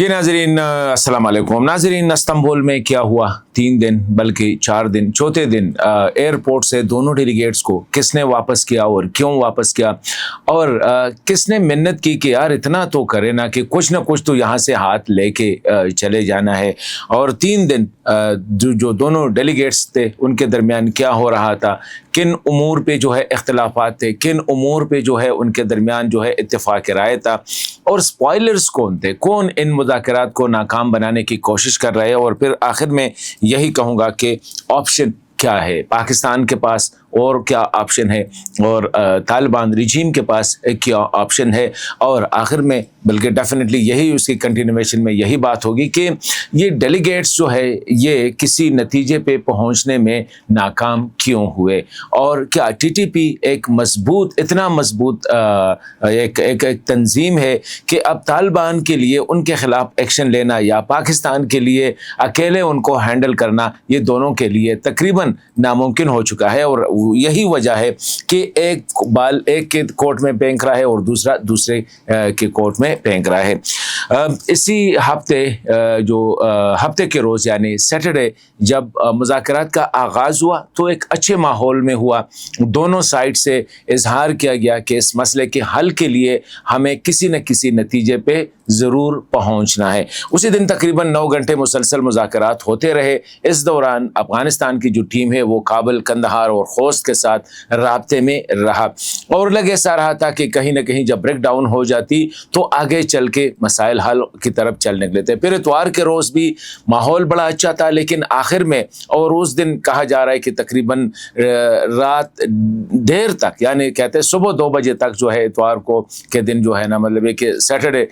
जी नाजरीन, अस्सलाम वालेकुम। नाजरीन, इस्तांबुल में क्या हुआ? 3 दिन बल्कि 4 दिन, चौथे दिन एयरपोर्ट से दोनों डेलीगेट्स को किसने वापस किया और क्यों वापस किया, और किसने मिन्नत की कि यार इतना तो करे ना कि कुछ ना कुछ तो यहाँ से हाथ लेके चले जाना है। और 3 दिन जो दोनों डेलीगेट्स थे उनके दरमियान क्या हो रहा था, किन उमूर पे जो है इख्तिलाफात थे, किन उमूर पे जो है उनके दरमियान जो है इत्तेफाक राय था, और स्पॉयलर्स कौन थे, कौन इन मुज़ाकरात को नाकाम बनाने की कोशिश कर रहे हैं। और फिर आखिर में यही कहूँगा कि ऑप्शन क्या है पाकिस्तान के पास और क्या ऑप्शन है, और तालिबान रिजीम के पास क्या ऑप्शन है। और आखिर में बल्कि डेफिनेटली यही उसकी कंटिन्यूएशन में यही बात होगी कि ये डेलीगेट्स जो है ये किसी नतीजे पे पहुंचने में नाकाम क्यों हुए, और क्या टीटीपी एक मजबूत, इतना मजबूत एक तंजीम है कि अब तालिबान के लिए उनके ख़िलाफ़ एक्शन लेना या पाकिस्तान के लिए अकेले उनको हैंडल करना, ये दोनों के लिए तकरीबन नामुमकिन हो चुका है। और यही वजह है कि एक बाल एक के कोर्ट में फेंक रहा है और दूसरा दूसरे के कोर्ट में फेंक रहा है। इसी हफ्ते हफ्ते के रोज़ यानी सैटरडे जब मुज़ाकरात का आगाज़ हुआ तो एक अच्छे माहौल में हुआ। दोनों साइड से इजहार किया गया कि इस मसले के हल के लिए हमें किसी न किसी नतीजे पे ज़रूर पहुंचना है। उसी दिन तकरीबन 9 घंटे मुसलसल मुज़ाकरात होते रहे। इस दौरान अफ़गानिस्तान की जो टीम है वो काबुल, कंदहार और खोस्त के साथ राब्ते में रहा, और लग ऐसा रहा था कि कहीं ना कहीं जब ब्रेक डाउन हो जाती तो आगे चल के मसाइल हल की तरफ चल निकले थे। फिर इतवार के रोज़ भी माहौल बड़ा अच्छा था, लेकिन आखिर में और उस दिन कहा जा रहा है कि तकरीबन रात देर तक, यानी कहते हैं सुबह 2 बजे तक जो है इतवार को के दिन जो है ना, मतलब है कि सैटरडे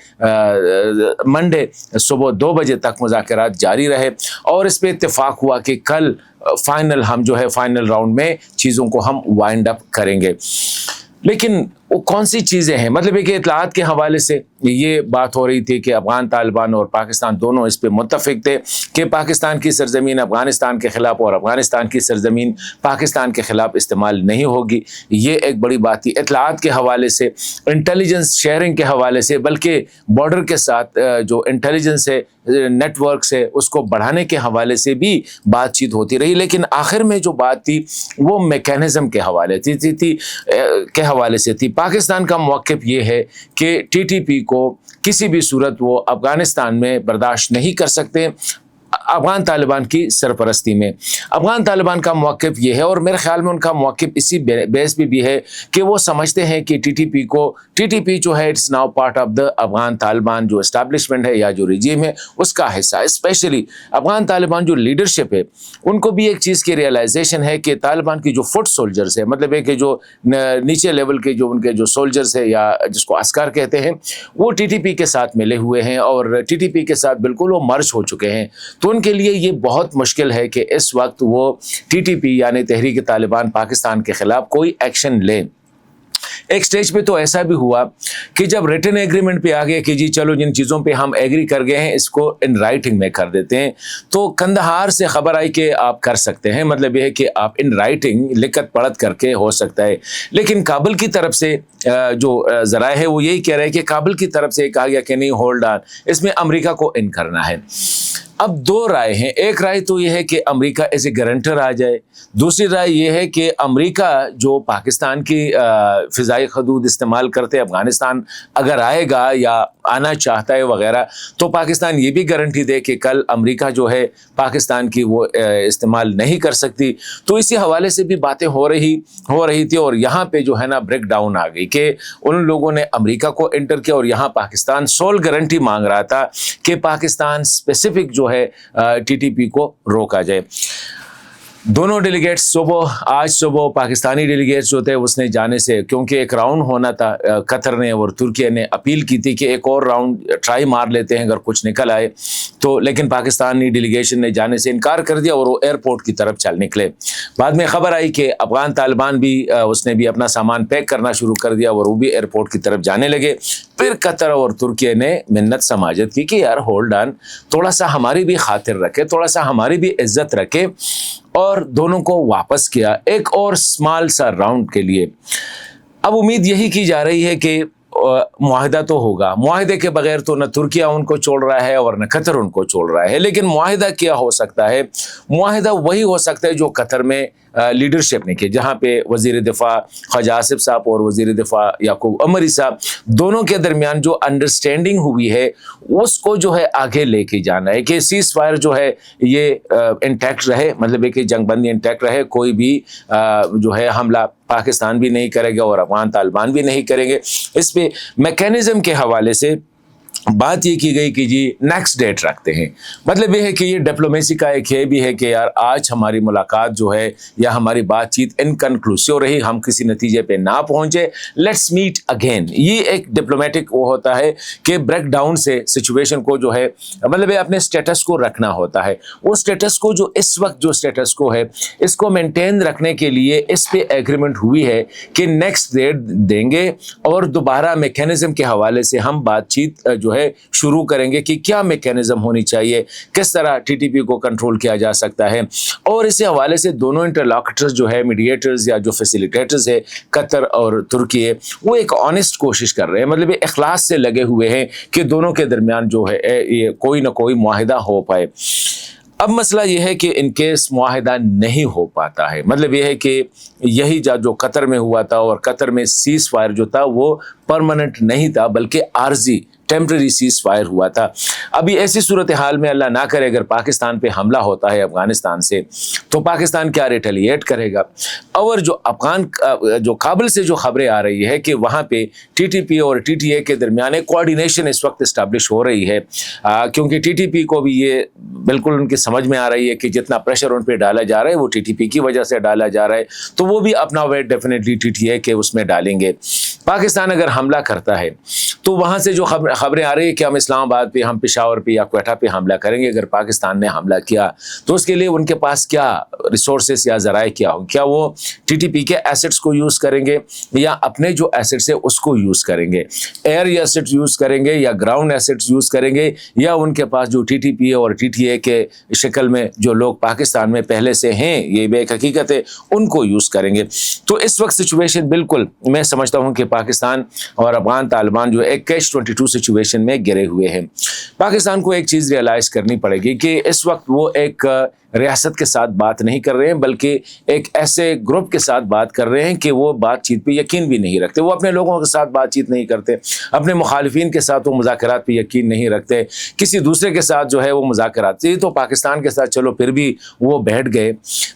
मंडे सुबह 2 बजे तक मुज़ाकरात जारी रहे। और इस पे इत्तेफाक हुआ कि कल फाइनल हम जो है फाइनल राउंड में चीज़ों को हम वाइंड अप करेंगे। लेकिन वो कौन सी चीज़ें हैं, मतलब है कि इत्तलात के हवाले से ये बात हो रही थी कि अफ़गान तालिबान और पाकिस्तान दोनों इस पे मुत्तफ़िक थे कि पाकिस्तान की सरज़मीन अफ़गानिस्तान के ख़िलाफ़ और अफ़गानिस्तान की सरज़मीन पाकिस्तान के ख़िलाफ़ इस्तेमाल नहीं होगी। ये एक बड़ी बात थी। इत्तलात के हवाले से, इंटेलिजेंस शेयरिंग के हवाले से, बल्कि बॉर्डर के साथ जो इंटेलिजेंस है, नेटवर्क से, उसको बढ़ाने के हवाले से भी बातचीत होती रही। लेकिन आखिर में जो बात थी वो मैकेनिज़्म के हवाले के हवाले से थी। पाकिस्तान का मौक़िफ़ ये है कि टीटीपी को किसी भी सूरत वो अफ़गानिस्तान में बर्दाश्त नहीं कर सकते अफ़गान तालिबान की सरपरस्ती में। अफ़गान तालिबान का मौक़िफ़ ये है, और मेरे ख़्याल में उनका मौक़िफ़ इसी बेस पे भी है कि वो समझते हैं कि टीटीपी जो है it's now part of the Afghan Taliban जो इस्टेब्लिशमेंट है या जो रिजीम है उसका हिस्सा। स्पेशली अफ़गान तालिबान जो लीडरशिप है उनको भी एक चीज़ की रियलाइजेशन है कि तालिबान की जो फुट सोल्जर्स है, मतलब है कि जो नीचे लेवल के जो उनके जो सोल्जर्स है या जिसको अस्कर कहते हैं, वो टीटीपी के साथ मिले हुए हैं और टीटीपी के साथ बिल्कुल वो मर्ज हो चुके हैं। तो उनके लिए ये बहुत मुश्किल है कि इस वक्त वो टीटीपी यानी तहरीक तालिबान पाकिस्तान के ख़िलाफ़ कोई एक्शन लें। एक स्टेज पे तो ऐसा भी हुआ कि जब रिटन एग्रीमेंट पे आ गए कि जी चलो जिन चीज़ों पे हम एग्री कर गए हैं इसको इन राइटिंग में कर देते हैं, तो कंदहार से खबर आई कि आप कर सकते हैं, मतलब यह है कि आप इन राइटिंग लिखत पढ़त करके हो सकता है। लेकिन काबुल की तरफ से जो ज़राए है वो यही कह रहे हैं कि काबुल की तरफ से कहा गया कि नहीं, होल्ड ऑन, इसमें अमेरिका को इन करना है। अब 2 राय हैं। एक राय तो ये है कि अमेरिका एज ए गारंटर आ जाए, दूसरी राय ये है कि अमेरिका जो पाकिस्तान की फ़िज़ाई हदूद इस्तेमाल करते अफ़गानिस्तान अगर आएगा या आना चाहता है वगैरह, तो पाकिस्तान ये भी गारंटी दे कि कल अमेरिका जो है पाकिस्तान की वो इस्तेमाल नहीं कर सकती। तो इसी हवाले से भी बातें हो रही थी, और यहाँ पे जो है ना ब्रेक डाउन आ गई कि उन लोगों ने अमेरिका को एंटर किया और यहाँ पाकिस्तान सोल गारंटी मांग रहा था कि पाकिस्तान स्पेसिफिक जो है टीटीपी को रोका जाए। दोनों डेलीगेट्स आज सुबह पाकिस्तानी डेलीगेट्स जो थे उसने जाने से, क्योंकि एक राउंड होना था, कतर ने और तुर्की ने अपील की थी कि एक और राउंड ट्राई मार लेते हैं अगर कुछ निकल आए तो, लेकिन पाकिस्तानी डेलीगेशन ने जाने से इनकार कर दिया और वो एयरपोर्ट की तरफ चल निकले। बाद में ख़बर आई कि अफ़गान तालिबान भी उसने भी अपना सामान पैक करना शुरू कर दिया और वो भी एयरपोर्ट की तरफ जाने लगे। फिर कतर और तुर्की ने मिन्नत समाजत की कि यार होल्ड ऑन, थोड़ा सा हमारी भी खातिर रखे, थोड़ा सा हमारी भी इज्जत रखे, और दोनों को वापस किया एक और स्मॉल सा राउंड के लिए। अब उम्मीद यही की जा रही है कि معاہدہ تو ہوگا, معاہدے کے بغیر تو نہ ترکیہ ان کو چھوڑ رہا ہے اور نہ قطر ان کو چھوڑ رہا ہے. لیکن معاہدہ کیا ہو سکتا ہے؟ معاہدہ وہی ہو سکتا ہے جو قطر میں لیڈرشپ نے کی, جہاں پہ وزیر دفاع خواجہ آصف صاحب اور وزیر دفاع یعقوب عمری صاحب دونوں کے درمیان جو انڈرسٹینڈنگ ہوئی ہے اس کو جو ہے آگے لے کے جانا ہے کہ سیز فائر جو ہے یہ انٹیکٹ رہے, مطلب ہے کہ جنگ بندی انٹیکٹ رہے, کوئی بھی جو ہے حملہ پاکستان بھی نہیں کرے گا اور افغان طالبان بھی نہیں کریں گے. اس پہ میکینزم کے حوالے سے بات یہ کی گئی کہ جی نیکسٹ ڈیٹ رکھتے ہیں. مطلب یہ ہے کہ یہ ڈپلومیسی کا ایک یہ بھی ہے کہ یار آج ہماری ملاقات جو ہے یا ہماری بات چیت انکنکلوسیو رہی, ہم کسی نتیجے پہ نہ پہنچے, لیٹس میٹ اگین. یہ ایک ڈپلومیٹک وہ ہوتا ہے کہ بریک ڈاؤن سے سچویشن کو جو ہے مطلب اپنے سٹیٹس کو رکھنا ہوتا ہے. وہ سٹیٹس کو جو اس وقت جو سٹیٹس کو ہے اس کو مینٹین رکھنے کے لیے اس پہ ایگریمنٹ ہوئی ہے کہ نیکسٹ ڈیٹ دیں گے اور دوبارہ میکینزم کے حوالے سے ہم بات چیت جو ہے شروع کریں گے کہ کیا میکینزم ہونی چاہیے, کس طرح ٹی ٹی پی کو کنٹرول کیا جا سکتا ہے. اور اسی حوالے سے دونوں انٹرلاکٹرز جو ہے میڈیٹرز یا جو فیسیلیٹیٹرز ہے قطر اور ترکیہ, وہ ایک آنیسٹ کوشش کر رہے ہیں, مطلب اخلاص سے لگے ہوئے ہیں کہ دونوں کے درمیان جو ہے یہ کوئی نہ کوئی معاہدہ ہو پائے. اب مسئلہ یہ ہے کہ ان کیس معاہدہ نہیں ہو پاتا ہے, مطلب یہ ہے کہ یہی جو قطر میں ہوا تھا اور قطر میں سیز فائر جو تھا وہ پرماننٹ نہیں تھا بلکہ عارضی ٹیمپرری سیز فائر ہوا تھا. ابھی ایسی صورتحال میں اللہ نہ کرے اگر پاکستان پہ حملہ ہوتا ہے افغانستان سے تو پاکستان کیا ریٹیلیٹ کرے گا. اور جو کابل سے جو خبریں آ رہی ہے کہ وہاں پہ ٹی ٹی پی اور ٹی ٹی اے کے درمیان ایک کوآرڈینیشن اس وقت اسٹیبلش ہو رہی ہے, کیونکہ ٹی ٹی پی کو بھی یہ بالکل ان کی سمجھ میں آ رہی ہے کہ جتنا پریشر ان پہ ڈالا جا رہا ہے وہ ٹی ٹی پی کی وجہ سے ڈالا جا رہا ہے, تو وہ بھی اپنا weight definitely T T A کے اس میں ڈالیں گے. پاکستان اگر حملہ کرتا ہے تو وہاں سے جو خبریں آ رہی ہے کہ ہم اسلام آباد پہ, ہم پشاور پہ یا کوئٹہ پہ حملہ کریں گے, اگر پاکستان نے حملہ کیا تو اس کے لیے ان کے پاس کیا ریسورسز یا ذرائع کیا ہوں, کیا وہ ٹی ٹی پی کے ایسٹس کو یوز کریں گے یا اپنے جو ایسٹس ہے اس کو یوز کریں گے, ایئر ایسٹس یوز کریں گے یا گراؤنڈ ایسٹس یوز کریں گے, یا ان کے پاس جو ٹی ٹی پی اور ٹی ٹی اے کے شکل میں جو لوگ پاکستان میں پہلے سے ہیں, یہ بھی ایک حقیقت ہے, ان کو یوز کریں گے. تو اس وقت سچویشن بالکل میں سمجھتا ہوں کہ پاکستان اور افغان طالبان جو ایک کیچ 22 سچویشن میں گرے ہوئے ہیں. پاکستان کو ایک چیز ریئلائز کرنی پڑے گی کہ اس وقت وہ ایک ریاست کے ساتھ بات نہیں کر رہے ہیں بلکہ ایک ایسے گروپ کے ساتھ بات کر رہے ہیں کہ وہ بات چیت پہ یقین بھی نہیں رکھتے, وہ اپنے لوگوں کے ساتھ بات چیت نہیں کرتے, اپنے مخالفین کے ساتھ وہ مذاکرات پہ یقین نہیں رکھتے, کسی دوسرے کے ساتھ جو ہے وہ مذاکرات, تو پاکستان کے ساتھ چلو پھر بھی وہ بیٹھ گئے.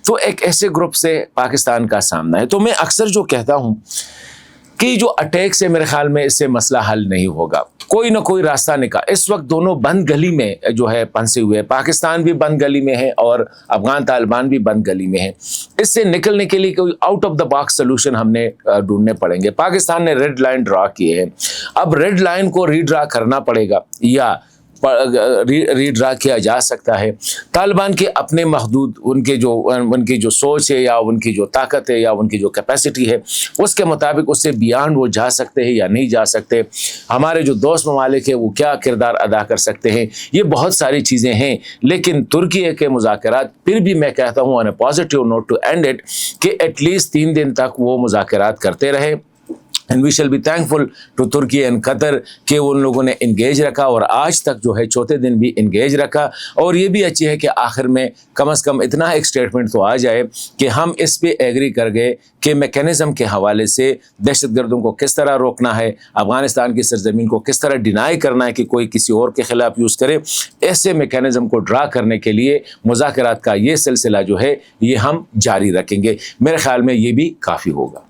تو ایک ایسے گروپ سے پاکستان کا سامنا ہے. تو میں اکثر جو کہتا ہوں کہ جو اٹیک سے میرے خیال میں اس سے مسئلہ حل نہیں ہوگا, کوئی نہ کوئی راستہ نکال. اس وقت دونوں بند گلی میں جو ہے پھنسے ہوئے, پاکستان بھی بند گلی میں ہے اور افغان طالبان بھی بند گلی میں ہے. اس سے نکلنے کے لیے کوئی out of the box solution ہم نے ڈھونڈنے پڑیں گے. پاکستان نے ریڈ لائن ڈرا کیے ہیں, اب ریڈ لائن کو ری ڈرا کرنا پڑے گا یا ری ڈرا کیا جا سکتا ہے. طالبان کے اپنے محدود ان کی جو سوچ ہے یا ان کی جو طاقت ہے یا ان کی جو کیپیسٹی ہے اس کے مطابق اس سے بیانڈ وہ جا سکتے ہیں یا نہیں جا سکتے. ہمارے جو دوست ممالک ہیں وہ کیا کردار ادا کر سکتے ہیں, یہ بہت ساری چیزیں ہیں. لیکن ترکیہ کے مذاکرات پھر بھی میں کہتا ہوں on a positive note to end it کہ ایٹ لیسٹ 3 دن تک وہ مذاکرات کرتے رہے. And we shall be thankful to Turkey and Qatar کہ ان لوگوں نے انگیج رکھا اور آج تک جو ہے چوتھے دن بھی انگیج رکھا. اور یہ بھی اچھی ہے کہ آخر میں کم از کم اتنا ایک سٹیٹمنٹ تو آ جائے کہ ہم اس پہ ایگری کر گئے کہ میکینزم کے حوالے سے دہشت گردوں کو کس طرح روکنا ہے, افغانستان کی سرزمین کو کس طرح ڈینائی کرنا ہے کہ کوئی کسی اور کے خلاف یوز کرے. ایسے میکینزم کو ڈرا کرنے کے لیے مذاکرات کا یہ سلسلہ جو ہے یہ ہم جاری رکھیں گے. میرے خیال میں یہ بھی کافی ہوگا.